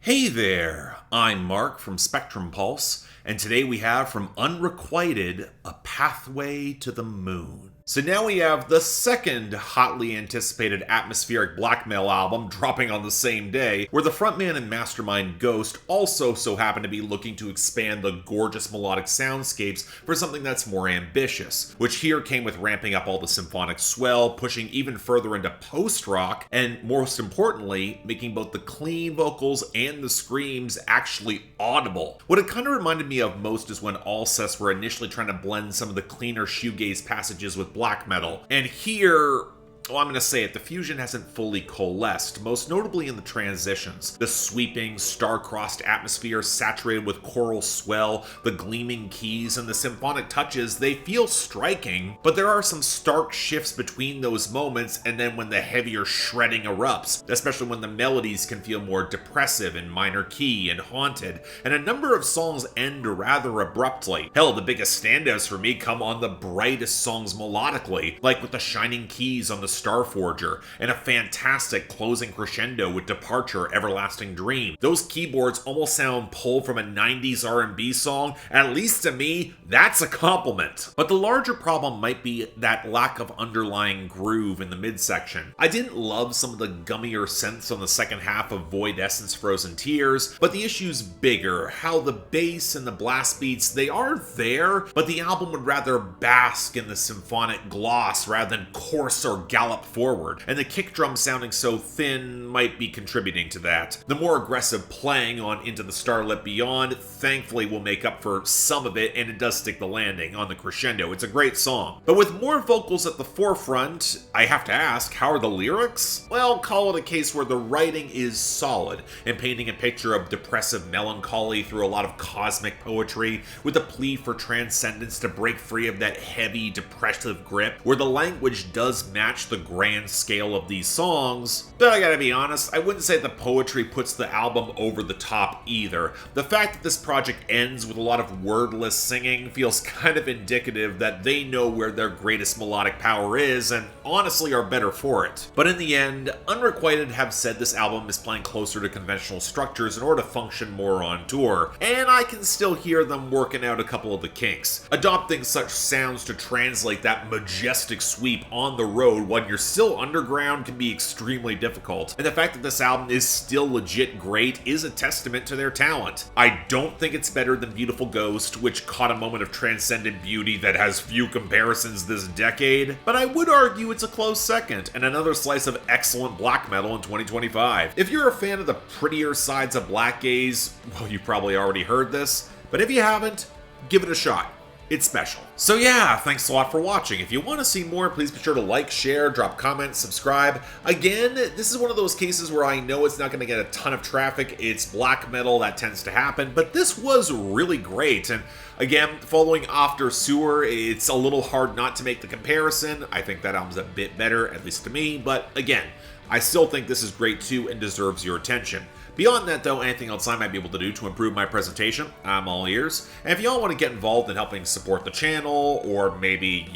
Hey there, I'm Mark from Spectrum Pulse, and today we have from Unrequited A Pathway to the Moon. So now we have the second hotly anticipated atmospheric black metal album dropping on the same day, where the frontman and mastermind Ghost also so happen to be looking to expand the gorgeous melodic soundscapes for something that's more ambitious, which here came with ramping up all the symphonic swell, pushing even further into post-rock, and most importantly, making both the clean vocals and the screams actually audible. What it kind of reminded me of most is when Alcest were initially trying to blend some of the cleaner shoegaze passages with black metal. And here, well, I'm going to say it, the fusion hasn't fully coalesced, most notably in the transitions. The sweeping, star-crossed atmosphere saturated with choral swell, the gleaming keys, and the symphonic touches, they feel striking, but there are some stark shifts between those moments and then when the heavier shredding erupts, especially when the melodies can feel more depressive in minor key and haunted, and a number of songs end rather abruptly. Hell, the biggest standouts for me come on the brightest songs melodically, like with the shining keys on the Starforger, and a fantastic closing crescendo with Departure, Everlasting Dream. Those keyboards almost sound pulled from a 90s R&B song. At least to me, that's a compliment. But the larger problem might be that lack of underlying groove in the midsection. I didn't love some of the gummier synths on the second half of Void Essence Frozen Tears, but the issue's bigger. How the bass and the blast beats, they are there, but the album would rather bask in the symphonic gloss rather than course or gallop forward, and the kick drum sounding so thin might be contributing to that. The more aggressive playing on Into the Starlit Beyond thankfully will make up for some of it, and it does stick the landing on the crescendo. It's a great song. But with more vocals at the forefront, I have to ask, how are the lyrics? Well, call it a case where the writing is solid, and painting a picture of depressive melancholy through a lot of cosmic poetry, with a plea for transcendence to break free of that heavy, depressive grip, where the language does match the grand scale of these songs. But I gotta be honest, I wouldn't say the poetry puts the album over the top either. The fact that this project ends with a lot of wordless singing feels kind of indicative that they know where their greatest melodic power is, and honestly are better for it. But in the end, Unrequited have said this album is playing closer to conventional structures in order to function more on tour, and I can still hear them working out a couple of the kinks. Adopting such sounds to translate that majestic sweep on the road when you're still underground can be extremely difficult, and the fact that this album is still legit great is a testament to their talent. I don't think it's better than Beautiful Ghost, which caught a moment of transcendent beauty that has few comparisons this decade, but I would argue it's a close second, and another slice of excellent black metal in 2025. If you're a fan of the prettier sides of black gaze, well, you probably already heard this, but if you haven't, give it a shot. It's special. So yeah, thanks a lot for watching. If you want to see more, please be sure to like, share, drop comments, subscribe. Again, this is one of those cases where I know it's not going to get a ton of traffic. It's black metal, that tends to happen, but this was really great. And again, following After Sewer, it's a little hard not to make the comparison. I think that album's a bit better, at least to me, but again, I still think this is great too and deserves your attention. Beyond that though, anything else I might be able to do to improve my presentation, I'm all ears. And if y'all want to get involved in helping support the channel, or maybe,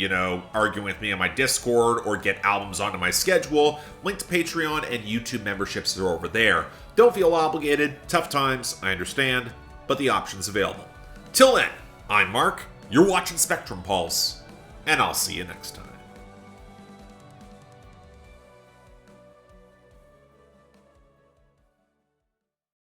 arguing with me on my Discord, or get albums onto my schedule, link to Patreon and YouTube memberships are over there. Don't feel obligated, tough times, I understand, but the option's available. Till then, I'm Mark, you're watching Spectrum Pulse, and I'll see you next time.